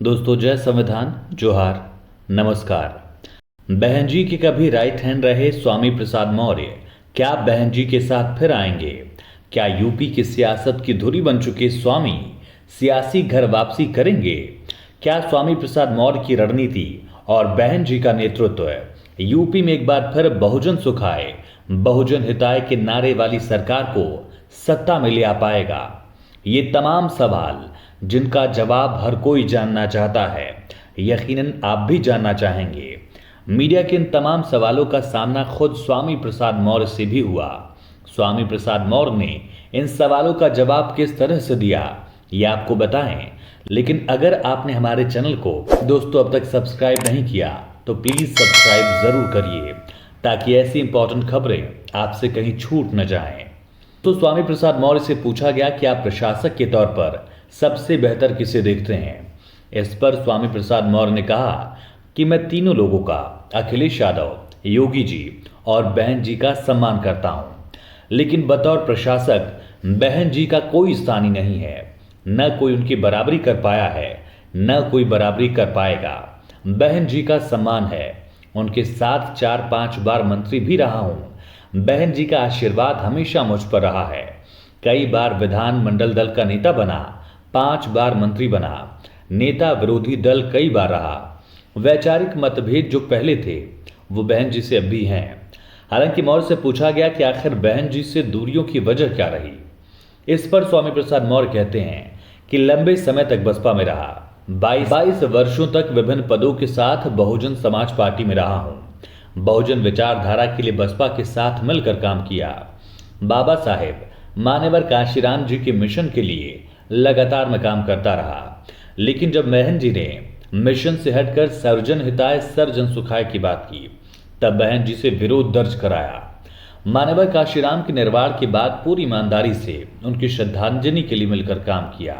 दोस्तों, जय संविधान, जोहार, नमस्कार। बहन जी के कभी राइट हैंड रहे स्वामी प्रसाद मौर्य क्या बहन जी के साथ फिर आएंगे? क्या यूपी की सियासत की धुरी बन चुके स्वामी सियासी घर वापसी करेंगे? क्या स्वामी प्रसाद मौर्य की रणनीति और बहन जी का नेतृत्व यूपी में एक बार फिर बहुजन सुखाए, बहुजन हिताय के नारे वाली सरकार को सत्ता में ले आ पाएगा? ये तमाम सवाल जिनका जवाब हर कोई जानना चाहता है, यकीनन आप भी जानना चाहेंगे। मीडिया के इन तमाम सवालों का सामना खुद स्वामी प्रसाद मौर्य से भी हुआ। स्वामी प्रसाद मौर्य ने इन सवालों का जवाब किस तरह से दिया, ये आपको बताएं। लेकिन अगर आपने हमारे चैनल को दोस्तों अब तक सब्सक्राइब नहीं किया तो प्लीज सब्सक्राइब जरूर करिए, ताकि ऐसी इंपॉर्टेंट खबरें आपसे कहीं छूट न जाएं। तो स्वामी प्रसाद मौर्य से पूछा गया कि आप प्रशासक के तौर पर सबसे बेहतर किसे देखते हैं। इस पर स्वामी प्रसाद मौर्य ने कहा कि मैं तीनों लोगों का, अखिलेश यादव, योगी जी और बहन जी का सम्मान करता हूं, लेकिन बतौर प्रशासक बहन जी का कोई स्थान ही नहीं है। न कोई उनकी बराबरी कर पाया है, न कोई बराबरी कर पाएगा। बहन जी का सम्मान है, उनके साथ 4-5 बार मंत्री भी रहा हूं। बहन जी का आशीर्वाद हमेशा मुझ पर रहा है। कई बार विधानमंडल दल का नेता बना, 5 बार मंत्री बना, नेता विरोधी दल कई बार रहा। वैचारिक मतभेद जो पहले थे वो बहन जी से अब भी हैं। हालांकि मौर्य से पूछा गया कि आखिर बहन जी से दूरियों की वजह क्या रही। इस पर स्वामी प्रसाद मौर्य कहते हैं कि लंबे समय तक बसपा में रहा, 22 वर्षों तक विभिन्न पदों के साथ बहुजन समाज पार्टी में रहा हूं। बहुजन विचारधारा के लिए बसपा के साथ मिलकर काम किया। बाबा साहेब मान्यवर काशीराम जी के मिशन के लिए लगातार मैं काम करता रहा। लेकिन जब बहन जी ने मिशन से हटकर सर्वजन हिताय सर्वजन सुखाय की बात की, तब बहन जी से विरोध दर्ज कराया। मान्यवर काशीराम के निर्वाण के बाद पूरी ईमानदारी से उनकी श्रद्धांजलि के लिए मिलकर काम किया।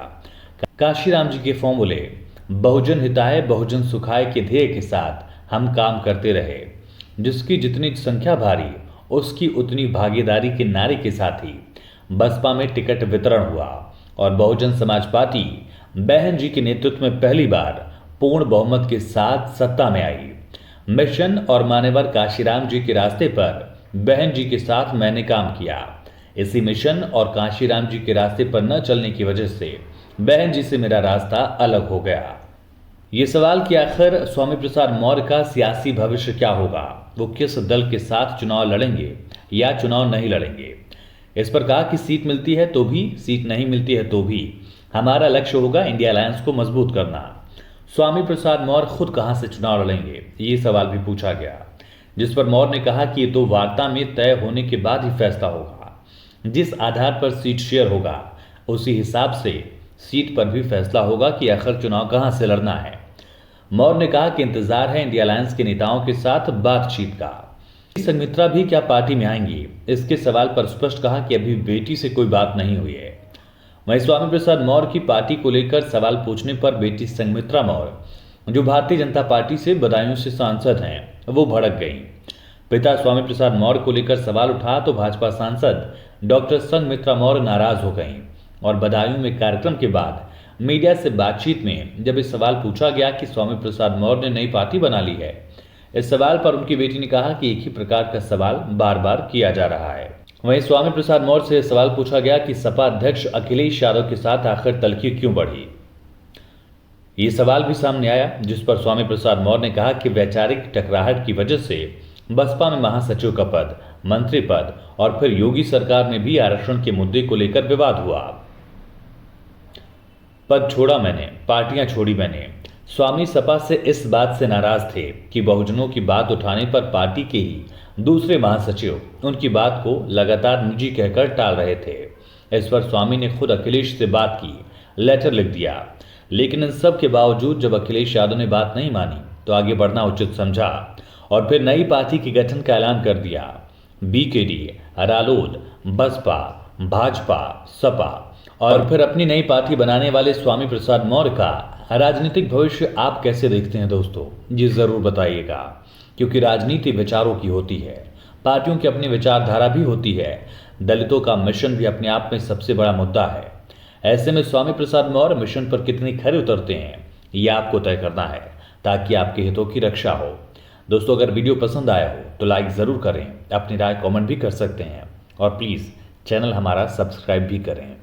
काशीराम जी के फॉर्मूले बहुजन हिताय बहुजन सुखाय के ध्येय के साथ हम काम करते रहे। जिसकी जितनी संख्या भारी, उसकी उतनी भागीदारी के नारे के साथ ही बसपा में टिकट वितरण हुआ और बहुजन समाज पार्टी बहन जी के नेतृत्व में पहली बार पूर्ण बहुमत के साथ सत्ता में आई। मिशन और मान्यवर काशीराम जी के रास्ते पर बहन जी के साथ मैंने काम किया। इसी मिशन और काशीराम जी के रास्ते पर न चलने की वजह से बहन जी से मेरा रास्ता अलग हो गया। ये सवाल कि आखिर स्वामी प्रसाद मौर्य का सियासी भविष्य क्या होगा, वो किस दल के साथ चुनाव लड़ेंगे या चुनाव नहीं लड़ेंगे। इस पर कहा कि सीट मिलती है तो भी, सीट नहीं मिलती है तो भी हमारा लक्ष्य होगा इंडिया अलायंस को मजबूत करना। स्वामी प्रसाद मौर्य खुद कहां से चुनाव लड़ेंगे, ये सवाल भी पूछा गया, जिस पर मौर्य ने कहा कि ये तो वार्ता में तय होने के बाद ही फैसला होगा। जिस आधार पर सीट शेयर होगा उसी हिसाब से सीट पर भी फैसला होगा कि आखिर चुनाव कहां से लड़ना है। मौर्य ने कहा कि इंतजार है इंडिया अलायंस के नेताओं के साथ बातचीत का। संघमित्रा भी क्या पार्टी में आएंगी, इसके सवाल पर स्पष्ट कहा कि अभी बेटी से कोई बात नहीं हुई है। वहीं स्वामी प्रसाद मौर्य की पार्टी को लेकर सवाल पूछने पर बेटी संघमित्रा मौर्य, जो भारतीय जनता पार्टी से बदायूं से सांसद हैं, वो भड़क गईं। पिता स्वामी प्रसाद मौर्य को लेकर सवाल उठा तो भाजपा सांसद डॉक्टर संघमित्रा मौर्य नाराज हो गईं और बदायूं में कार्यक्रम के बाद मीडिया से बातचीत में जब इस सवाल पूछा गया कि स्वामी प्रसाद मौर्य ने नई पार्टी बना ली है, इस सवाल पर उनकी बेटी ने कहा कि एक ही प्रकार का सवाल बार बार किया जा रहा है। वहीं स्वामी प्रसाद मौर्य से सवाल पूछा गया कि सपा अध्यक्ष अखिलेश यादव के साथ आखिर तल्खी क्यों बढ़ी। ये सवाल भी सामने आया, जिस पर स्वामी प्रसाद मौर्य ने कहा कि वैचारिक टकराहट की वजह से बसपा में महासचिव का पद, मंत्री पद और फिर योगी सरकार में भी आरक्षण के मुद्दे को लेकर विवाद हुआ। पद छोड़ा मैंने, पार्टियां छोड़ी मैंने। स्वामी सपा से इस बात से नाराज थे कि बहुजनों की बात उठाने पर पार्टी के ही दूसरे महासचिव उनकी बात को लगातार निजी कहकर टाल रहे थे। इस पर स्वामी ने खुद अखिलेश से बात की, लेटर लिख दिया। लेकिन इन सब के बावजूद जब अखिलेश यादव ने बात नहीं मानी तो आगे बढ़ना उचित समझा और फिर नई पार्टी के गठन का ऐलान कर दिया। बीकेडी, रालोद, बसपा, भाजपा, सपा और फिर अपनी नई पार्टी बनाने वाले स्वामी प्रसाद मौर्य का राजनीतिक भविष्य आप कैसे देखते हैं दोस्तों, ये जरूर बताइएगा, क्योंकि राजनीति विचारों की होती है, पार्टियों की अपनी विचारधारा भी होती है, दलितों का मिशन भी अपने आप में सबसे बड़ा मुद्दा है। ऐसे में स्वामी प्रसाद मौर्य मिशन पर कितनी खरे उतरते हैं, ये आपको तय करना है ताकि आपके हितों की रक्षा हो। दोस्तों, अगर वीडियो पसंद आया हो तो लाइक ज़रूर करें, अपनी राय कमेंट भी कर सकते हैं और प्लीज़ चैनल हमारा सब्सक्राइब भी करें।